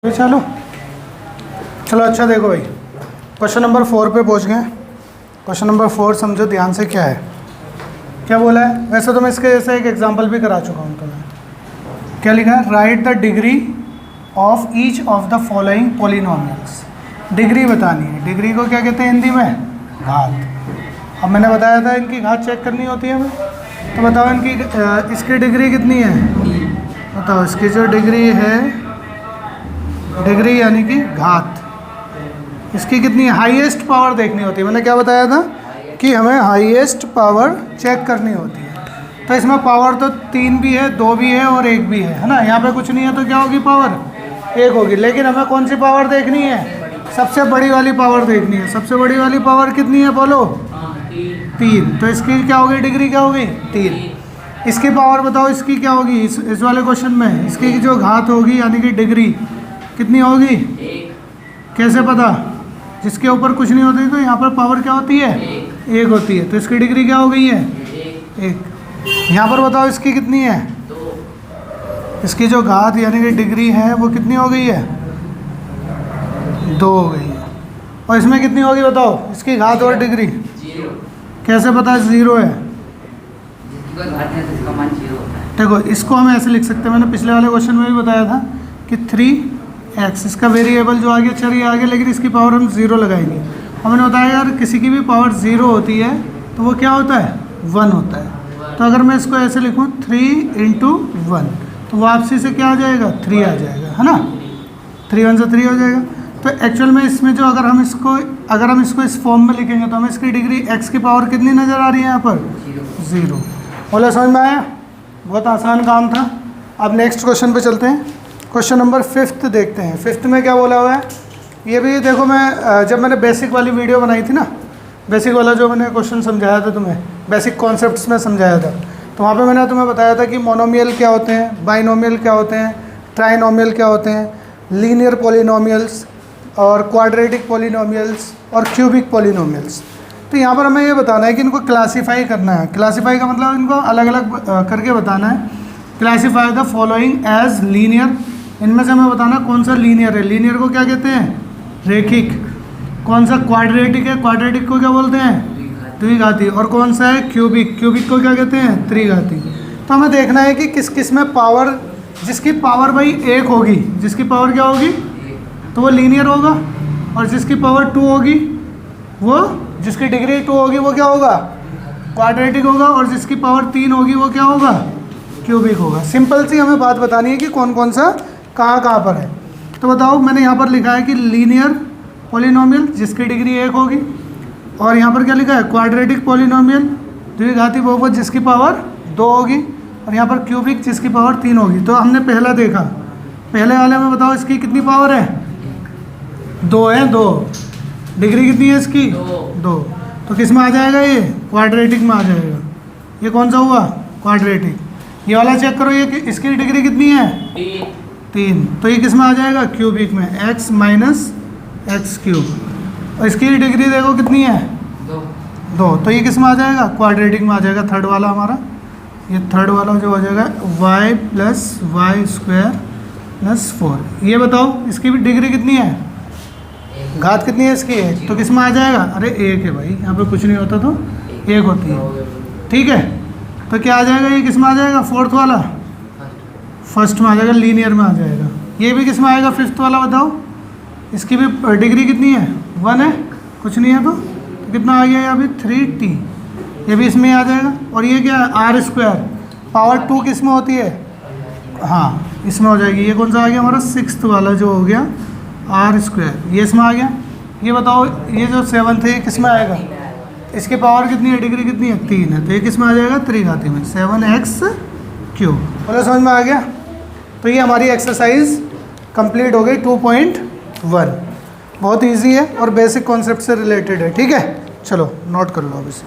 चलो अच्छा देखो भाई, क्वेश्चन नंबर 4 पे पहुंच गए। क्वेश्चन नंबर 4 समझो ध्यान से क्या है, क्या बोला है। वैसे तो मैं इसके जैसे एक एग्जांपल भी करा चुका हूँ तुम्हें। क्या लिखा है, right the degree of each of the following polynomials. Degree बतानी है। डिग्री को क्या कहते हैं हिंदी में, घात। अब मैंने बताया था इनकी घात चेक करनी होती है हमें, तो बताओ इनकी इसकी डिग्री कितनी है। बताओ इसकी जो डिग्री है, डिग्री यानी कि घात, इसकी कितनी हाईएस्ट पावर देखनी होती है। मैंने क्या बताया था कि हमें हाईएस्ट पावर चेक करनी होती है। तो इसमें पावर तो 3 भी है, 2 भी है और 1 भी है ना। यहाँ पे कुछ नहीं है तो क्या होगी, पावर 1 होगी। लेकिन हमें कौन सी पावर देखनी है, सबसे बड़ी वाली पावर देखनी है। सबसे बड़ी वाली पावर कितनी है बोलो, 3। तो इसकी क्या होगी, डिग्री क्या होगी, 3। इसकी पावर बताओ इसकी क्या होगी, इस वाले क्वेश्चन में इसकी जो घात होगी यानी कि डिग्री कितनी होगी, कैसे पता, जिसके ऊपर कुछ नहीं होती तो यहाँ पर पावर क्या होती है, 1 होती है। तो इसकी डिग्री क्या हो गई है, 1। यहाँ पर बताओ इसकी कितनी है, इसकी जो घात यानी कि डिग्री है वो कितनी हो गई है, 2 हो गई है। और इसमें कितनी होगी बताओ, इसकी घात और डिग्री कैसे पता है 0 है। देखो इसको हम ऐसे लिख सकते हैं, मैंने पिछले वाले क्वेश्चन में भी बताया था कि 3x, इसका वेरिएबल जो आगे चल रही है आगे, लेकिन इसकी पावर हम 0 लगाएंगे। हमने बताया यार किसी की भी पावर 0 होती है तो वो क्या होता है, 1 होता है। तो अगर मैं इसको ऐसे लिखूँ 3 × 1, तो वापसी से क्या आ जाएगा, 3 आ जाएगा, है ना। 3 1 से 3 हो जाएगा। तो एक्चुअल में इसमें जो अगर हम इसको इस फॉर्म में लिखेंगे तो हमें इसकी डिग्री x की पावर कितनी नज़र आ रही है यहाँ पर, 0। बोला समझ में आया, बहुत आसान काम था। अब नेक्स्ट क्वेश्चन पे चलते हैं। क्वेश्चन नंबर 5 देखते हैं। 5 में क्या बोला हुआ है, ये भी देखो, मैं जब मैंने बेसिक वाली वीडियो बनाई थी ना, बेसिक वाला जो मैंने क्वेश्चन समझाया था तुम्हें, बेसिक कॉन्सेप्ट्स में समझाया था, तो वहाँ पे मैंने तुम्हें बताया था कि मोनोमियल क्या होते हैं, बाइनोमियल क्या होते हैं, ट्राइनोमियल क्या होते हैं, लीनियर पॉलिनोमियल्स और क्वाड्रेटिक पॉलिनोमियल्स और क्यूबिक पॉलिनोमियल्स। तो यहाँ पर हमें ये बताना है कि इनको क्लासीफाई करना है। क्लासीफाई का मतलब इनको अलग अलग करके बताना है। Classify the following as linear, इनमें से हमें बताना कौन सा लीनियर है। लीनियर को क्या कहते हैं, रेखिक। कौन सा क्वाड्रेटिक है, क्वाड्रेटिक को क्या बोलते हैं, द्विघाती। और कौन सा है क्यूबिक, क्यूबिक को क्या कहते हैं, त्रिघाती। तो हमें देखना है कि किस किस में पावर, जिसकी पावर भाई 1 होगी, जिसकी पावर क्या होगी, तो वो लीनियर होगा। और जिसकी पावर 2 होगी, वो जिसकी डिग्री 2 होगी वो क्या होगा, क्वाड्रेटिक होगा। और जिसकी पावर 3 होगी वो क्या होगा, क्यूबिक होगा। सिंपल सी हमें बात बतानी है कि कौन कौन सा कहाँ पर है। तो बताओ, मैंने यहाँ पर लिखा है कि लीनियर पॉलिनोमियल जिसकी डिग्री 1 होगी, और यहाँ पर क्या लिखा है, क्वाड्रेटिक पॉलिनोमियल द्विघाती बहुपद जिसकी पावर 2 होगी, और यहाँ पर क्यूबिक जिसकी पावर 3 होगी। तो हमने पहला देखा, पहले वाले में बताओ इसकी कितनी पावर है, 2 है, 2। डिग्री कितनी है इसकी, 2। तो किस में आ जाएगा, ये क्वाड्रेटिक में आ जाएगा। ये कौन सा हुआ, क्वाड्रेटिक। ये वाला चेक करो, ये इसकी डिग्री कितनी है, 3। तो ये किस में आ जाएगा, क्यूबिक में, x - x³। और इसकी डिग्री देखो कितनी है, 2। तो ये किस में आ जाएगा, क्वाड्रेटिक में आ जाएगा। थर्ड वाला हमारा, ये थर्ड वाला जो हो जाएगा y + y² + 4। ये बताओ इसकी भी डिग्री कितनी है, घात कितनी है इसकी, 1। तो किस में आ जाएगा, अरे 1 है भाई, यहाँ पे कुछ नहीं होता तो 1 होती है, ठीक है। तो क्या आ जाएगा, ये किस में आ जाएगा, 4th वाला, फर्स्ट में आ जाएगा, लीनियर में आ जाएगा। ये भी किस में आएगा, 5th वाला बताओ। इसकी भी डिग्री कितनी है, 1 है, कुछ नहीं है तो कितना आ गया, अभी 3t। ये भी इसमें आ जाएगा। और ये क्या है, r², पावर 2 किस में होती है, हाँ इसमें हो जाएगी। ये कौन सा आ गया हमारा, 6th वाला जो हो गया, r², ये इसमें आ गया। ये बताओ, ये जो 7th है ये किस में आएगा, इसकी पावर कितनी है, डिग्री कितनी है, 3 है। तो ये किस में आ जाएगा, त्रिघाती में, 7x³ बोलो समझ में आ गया। तो ये हमारी एक्सरसाइज कंप्लीट हो गई 2.1। बहुत इजी है और बेसिक कॉन्सेप्ट से रिलेटेड है, ठीक है। चलो नोट कर लो अब इसे।